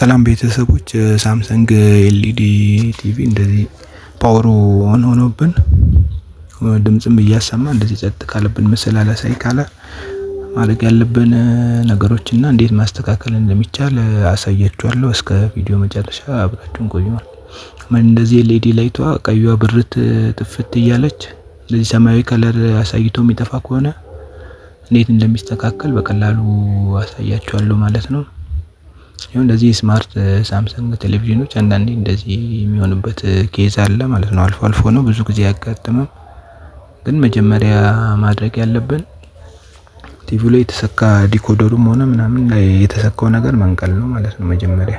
ሰላም ቤተሰቦች ሳምሰንግ ኤልኢዲ ቲቪ እንደዚህ ፓወሩ ኦን ሆኖብን ድምጽም እያሰማ እንደዚህ ጸጥ ካለብን ምስል አላሳይ ካለ ማድረግ ያለብን ነገሮችና እንዴት ማስተካከል እንደሚቻል አሳያችኋለሁ። እስከ ቪዲዮ መጨረሻ አብራችሁን ቆዩ። እንደዚህ ኤልኢዲ ላይቷ ቀይዋ ብርት ጥፍት እያለች እንደዚህ ሰማያዊ ከለር አሳይቶ የሚጠፋ ከሆነ እንዴት እንደሚስተካከል በቀላሉ አሳያችኋለሁ ማለት ነው። እንደዚህ ስማርት ሳምሰንግ ቴሌቪዥኖች አንዳንዴ እንደዚህ የሚሆንበት ኬዝ አለ ማለት ነው። አልፎ አልፎ ነው፣ ብዙ ጊዜ አያጋጥምም። ግን መጀመሪያ ማድረግ ያለብን ቲቪው ላይ የተሰካ ዲኮደሩም ሆነ ምናምን ላይ የተሰካው ነገር መንቀል ነው ማለት ነው። መጀመሪያ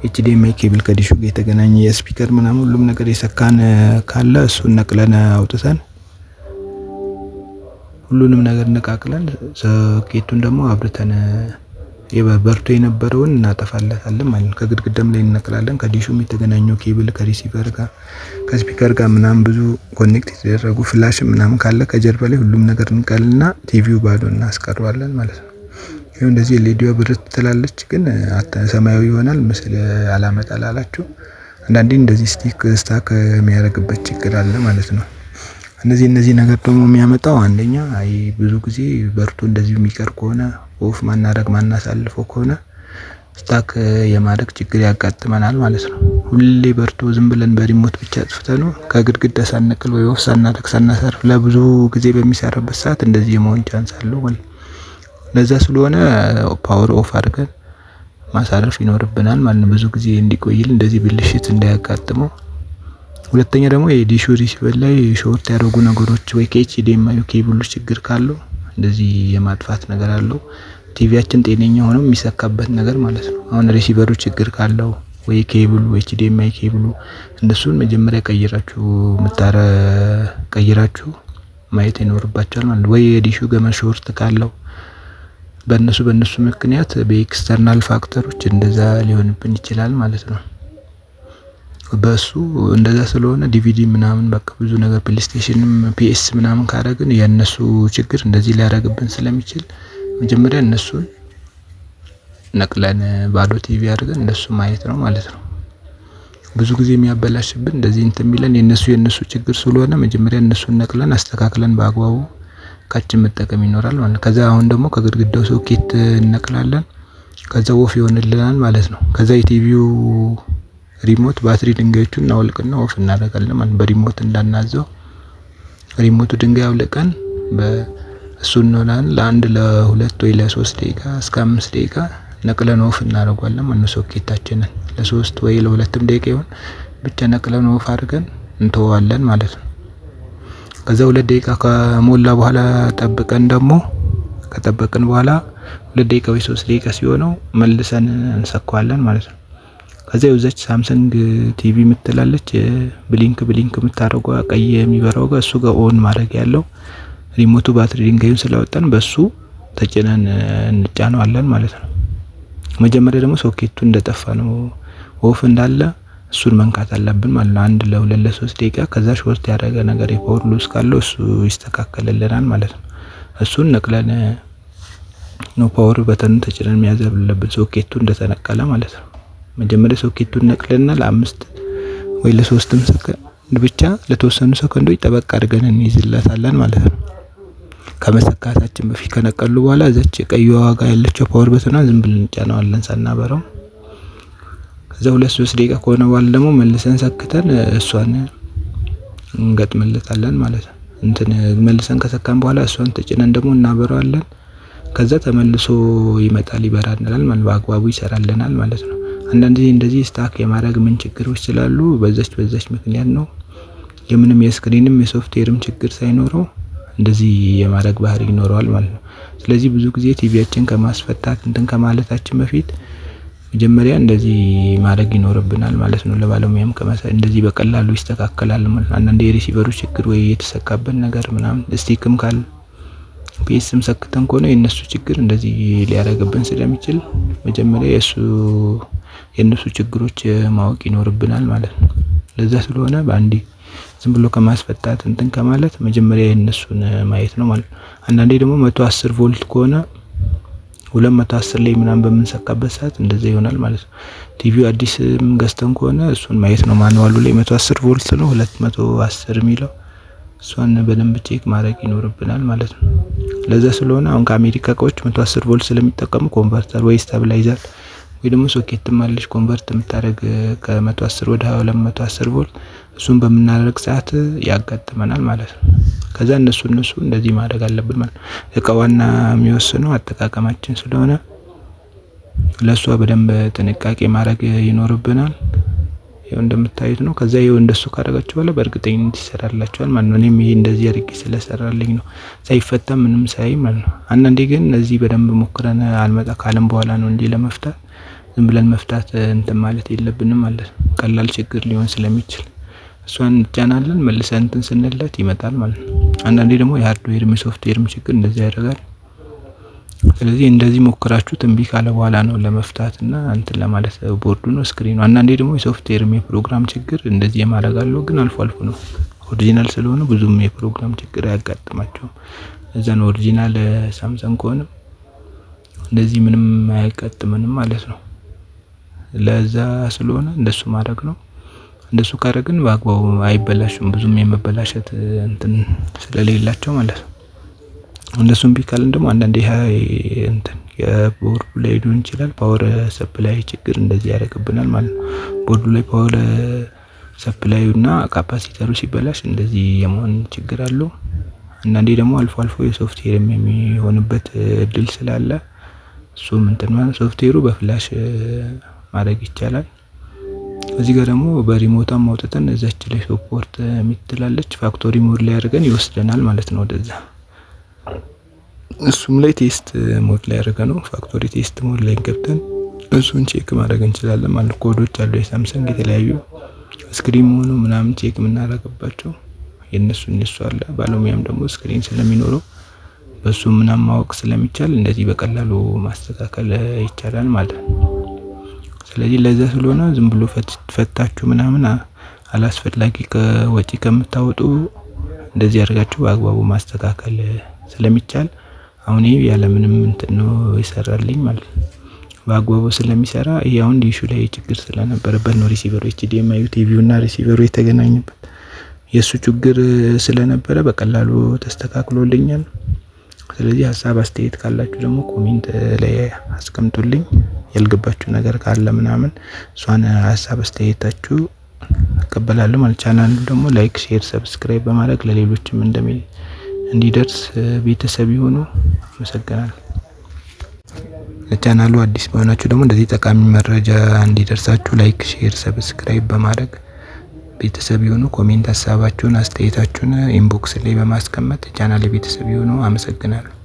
ኤችዲኤምአይ ኬብል ከዲሹ ጋር የተገናኘ የስፒከር ምናምን ሁሉም ነገር የሰካን ካለ እሱን ነቅለን አውጥተን ሁሉንም ነገር ነቃቅለን ሶኬቱን ደግሞ አብርተን የበርቶ የነበረውን እናጠፋለታለን ማለት ነው። ከግድግዳም ላይ እንነቅላለን። ከዲሹም የተገናኘው ኬብል ከሪሲቨር ጋር ከስፒከር ጋር ምናምን ብዙ ኮኔክት የተደረጉ ፍላሽ ምናምን ካለ ከጀርባ ላይ ሁሉም ነገር እንቀልና ቲቪው ባዶ እናስቀረዋለን ማለት ነው። ይሄው እንደዚህ ኤልኢዲዋ ብርት ትላለች፣ ግን ሰማያዊ ይሆናል። ምስል አላመጣላላችሁ አንዳንዴ እንደዚህ ስታክ የሚያደርግበት ችግር አለ ማለት ነው። እነዚህ ነገር ደግሞ የሚያመጣው አንደኛ ብዙ ጊዜ በርቶ እንደዚህ የሚቀር ከሆነ ኦፍ ማናሳልፈው ከሆነ ስታክ የማድረግ ችግር ያጋጥመናል ማለት ነው። ሁሌ በርቶ ዝም ብለን በሪሞት ብቻ አጥፍተን ከግድግዳ ሳንነቅል ወይ ኦፍ ሳናደርግ ሳናሳርፍ ለብዙ ጊዜ በሚሰራበት ሰዓት እንደዚህ የመሆን ቻንስ አለው ማለት ነው። ለዛ ስለሆነ ፓወር ኦፍ አድርገን ማሳረፍ ይኖርብናል ማለት ነው። ብዙ ጊዜ እንዲቆይልን እንደዚህ ብልሽት እንዳያጋጥመው። ሁለተኛ ደግሞ የዲሹ ሪሲቨር ላይ ሾርት ያደረጉ ነገሮች ወይ ከኤችዲኤምአይ ኬብሉ ችግር ካለው እንደዚህ የማጥፋት ነገር አለው። ቲቪያችን ጤነኛ ሆኖ የሚሰካበት ነገር ማለት ነው። አሁን ሪሲቨሩ ችግር ካለው ወይ ኬብሉ ኤችዲኤምአይ ኬብሉ እንደሱን መጀመሪያ ቀይራችሁ ማየት ይኖርባችኋል ማለት ነው። ወይ የዲሹ ገመድ ሾርት ካለው በእነሱ ምክንያት በኤክስተርናል ፋክተሮች እንደዛ ሊሆንብን ይችላል ማለት ነው። በሱ እንደዛ ስለሆነ ዲቪዲ ምናምን በቃ ብዙ ነገር ፕሌይስቴሽንም ፒኤስ ምናምን ካደረግን የነሱ ችግር እንደዚህ ሊያደርግብን ስለሚችል መጀመሪያ እነሱን ነቅለን ባዶ ቲቪ አድርገን እንደሱ ማየት ነው ማለት ነው። ብዙ ጊዜ የሚያበላሽብን እንደዚህ የሚለን የነሱ ችግር ስለሆነ መጀመሪያ እነሱን ነቅለን አስተካክለን በአግባቡ ካችን መጠቀም ይኖራል ማለት ነው። ከዛ አሁን ደግሞ ከግድግዳው ሶኬት እንነቅላለን። ከዛ ኦፍ ይሆንልናል ማለት ነው። ከዛ የቲቪው ሪሞት ባትሪ ድንጋዮቹን እናወልቅና ኦፍ እናደርጋለን ማለት በሪሞት እንዳናዘው ሪሞቱ ድንጋይ አውልቀን በእሱን ነው ለአንድ ለሁለት ወይ ለሶስት ደቂቃ እስከ 5 ደቂቃ ነቅለን ኦፍ እናደርጋለን ማለት ሶኬታችንን ለሶስት ወይ ለሁለትም ደቂቃ ይሁን ብቻ ነቅለን ኦፍ አድርገን እንተዋለን ማለት ነው። ከዛ 2 ደቂቃ ከሞላ በኋላ ከጠበቅን በኋላ 2 ደቂቃ ወይ 3 ደቂቃ ሲሆነው መልሰን እንሰካዋለን ማለት ነው። ከዛ የውዘች ሳምሰንግ ቲቪ ምትላለች ብሊንክ የምታረገው ቀይ የሚበራው ጋር እሱ ጋር ኦን ማድረግ ያለው ሪሞቱ ባትሪ ድንጋዩን ስላወጣን በሱ ተጭነን እንጫነዋለን ማለት ነው። መጀመሪያ ደግሞ ሶኬቱ እንደጠፋ ነው ኦፍ እንዳለ እሱን መንካት አለብን ማለት ነው። 1 ለ2 ለ3 ደቂቃ ከዛ ሾርት ያደረገ ነገር የፓወር ሉዝ ካለው እሱ ይስተካከልልናል ማለት ነው። እሱን ነቅለን ነው ፓወር በተን ተጭነን መያዝ ያለብን ሶኬቱ እንደተነቀለ ማለት ነው። መጀመሪያ ሶኬቱን ነቅለና ለ5 ወይ ለ3 ሰከንድ ብቻ ለተወሰኑ ሰከንዶች ጠበቅ አድርገን እንይዝላታለን ማለት ነው። ከመሰካታችን በፊት ከነቀሉ በኋላ እዛች ቀይዋ ዋጋ ያለችው ፓወር በተና ዝም ብለን እንጫነዋለን ሳናበረው። ከዛ 2-3 ደቂቃ ከሆነ በኋላ ደግሞ መልሰን ሰክተን እሷን እንገጥምለታለን ማለት ነው። መልሰን ከሰካን በኋላ እሷን ተጭነን ደግሞ እናበረዋለን። ከዛ ተመልሶ ይበራልናል ማለት በአግባቡ ይሰራልናል ማለት ነው። አንዳንዴ እንደዚህ ስታክ የማድረግ ምን ችግሮች ስላሉ በዛች ምክንያት ነው። የምንም የስክሪንም የሶፍትዌርም ችግር ሳይኖረው እንደዚህ የማድረግ ባህሪ ይኖረዋል ማለት ነው። ስለዚህ ብዙ ጊዜ ቲቪያችን ከማስፈታት ከማለታችን በፊት መጀመሪያ እንደዚህ ማድረግ ይኖርብናል ማለት ነው። ለባለሙያም እንደዚህ በቀላሉ ይስተካከላል ማለት ነው። አንዳንዴ የሪሲቨሩ ችግር ወይ የተሰካበት ነገር ምናምን ስቲክም ካል ፒኤስም ሰክተን ከሆነ የነሱ ችግር እንደዚህ ሊያደርግብን ስለሚችል መጀመሪያ የነሱ ችግሮች ማወቅ ይኖርብናል ማለት ነው። ለዛ ስለሆነ በአንዴ ዝም ብሎ ከማስፈታት ከማለት መጀመሪያ የነሱን ማየት ነው ማለት ነው። አንዳንዴ ደግሞ 110 ቮልት ከሆነ 210 ላይ ምናምን በምንሰካበት ሰዓት እንደዛ ይሆናል ማለት ነው። ቲቪው አዲስም ገዝተን ከሆነ እሱን ማየት ነው። ማኑዋሉ ላይ 110 ቮልት ነው 210 የሚለው እሷን በደንብ ቼክ ማድረግ ይኖርብናል ማለት ነው። ለዛ ስለሆነ አሁን ከአሜሪካ እቃዎች 110 ቮልት ስለሚጠቀሙ ኮንቨርተር ወይ ስታብላይዘር ወይ ደግሞ ሶኬትም አለች ኮንቨርት የምታደርግ ከ110 ወደ 210 ቮልት እሱን በምናደርግ ሰዓት ያጋጥመናል ማለት ነው። ከዛ እነሱ እንደዚህ ማድረግ አለብን ማለት ነው። እቃዋና የሚወስነው አጠቃቀማችን ስለሆነ ለሷ በደንብ ጥንቃቄ ማድረግ ይኖርብናል። ይሄው እንደምታዩት ነው። ከዛ ይሄው እንደሱ ካደረጋችሁ በኋላ በእርግጠኝነት ይሰራላችኋል ማለት ነው። እኔም ይሄ እንደዚህ አድርጌ ስለሰራልኝ ነው ሳይፈታ ምንም ሳይ ማለት ነው። አንዳንዴ ግን እዚህ በደንብ ሞክረን አልመጣ ካለም በኋላ ነው እንዲህ ለመፍታት ዝም ብለን መፍታት እንትን ማለት የለብንም ማለት ነው። ቀላል ችግር ሊሆን ስለሚችል እሷን እንጫናለን መልሰን እንትን ስንለት ይመጣል ማለት ነው። አንዳንዴ ደግሞ የሃርድዌርም የሶፍትዌርም ችግር እንደዚህ ያደርጋል። ስለዚህ እንደዚህ ሞክራችሁ እምቢ ካለ በኋላ ነው ለመፍታት እና እንትን ለማለት ቦርዱ ነው ስክሪኑ። አንዳንዴ ደግሞ የሶፍትዌርም የፕሮግራም ችግር እንደዚህ የማደርጋለሁ ግን አልፎ አልፎ ነው። ኦሪጂናል ስለሆነ ብዙም የፕሮግራም ችግር አያጋጥማቸውም። እዛ ነው ኦሪጂናል ሳምሰንግ ከሆነ እንደዚህ ምንም አያጋጥመንም ማለት ነው። ለዛ ስለሆነ እንደሱ ማድረግ ነው። እንደሱ ካደረግን በአግባቡ አይበላሹም ብዙም የመበላሸት እንትን ስለሌላቸው ማለት ነው። እነሱም ቢካልን ደግሞ አንዳንዴ እንትን የቦርዱ ላይ ሊሆን ይችላል ፓወር ሰፕላይ ችግር እንደዚህ ያደርግብናል ማለት ነው። ቦርዱ ላይ ፓወር ሰፕላዩ እና ካፓሲተሩ ሲበላሽ እንደዚህ የመሆን ችግር አለው። አንዳንዴ ደግሞ አልፎ አልፎ የሶፍትዌር የሚሆንበት እድል ስላለ እሱም እንትን ማለት ሶፍትዌሩ በፍላሽ ማድረግ ይቻላል። እዚህ ጋር ደግሞ በሪሞቷም አውጥተን እዛች ላይ ሶፖርት የምትላለች ፋክቶሪ ሞድ ላይ አድርገን ይወስደናል ማለት ነው ወደዛ። እሱም ላይ ቴስት ሞድ ላይ አድርገን ነው ፋክቶሪ ቴስት ሞድ ላይ ገብተን እሱን ቼክ ማድረግ እንችላለን ማለት ኮዶች አሉ የሳምሰንግ የተለያዩ ስክሪን ሆኖ ምናምን ቼክ የምናደርግባቸው የነሱ አለ። ባለሙያም ደግሞ ስክሪን ስለሚኖረው በሱ ምናምን ማወቅ ስለሚቻል እንደዚህ በቀላሉ ማስተካከል ይቻላል ማለት ነው። ስለዚህ ለዛ ስለሆነ ዝም ብሎ ፈታችሁ ምናምን አላስፈላጊ ከወጪ ከምታወጡ እንደዚህ አድርጋችሁ በአግባቡ ማስተካከል ስለሚቻል አሁን ይሄ ያለ ምንም እንትን ነው ይሰራልኝ ማለት ነው። በአግባቡ ስለሚሰራ ይሄ አሁን ዲሹ ላይ ችግር ስለነበረበት ነው ሪሲቨሩ ኤችዲኤምአይ ቲቪው እና ሪሲቨሩ የተገናኙበት የሱ ችግር ስለነበረ በቀላሉ ተስተካክሎልኛል። ስለዚህ ሀሳብ አስተያየት ካላችሁ ደግሞ ኮሜንት ላይ አስቀምጡልኝ። ያልገባችሁ ነገር ካለ ምናምን እሷን ሀሳብ አስተያየታችሁ እቀበላለሁ ማለት ቻናሉ ደግሞ ላይክ ሼር ሰብስክራይብ በማድረግ ለሌሎችም እንዲደርስ ቤተሰብ ይሁኑ። አመሰግናለሁ። ለቻናሉ አዲስ በሆናችሁ ደግሞ እንደዚህ ጠቃሚ መረጃ እንዲደርሳችሁ ላይክ ሼር ሰብስክራይብ በማድረግ ቤተሰብ ይሁኑ። ኮሜንት ሀሳባችሁን አስተያየታችሁን ኢንቦክስ ላይ በማስቀመጥ ቻናል ቤተሰብ ይሁኑ። አመሰግናለሁ።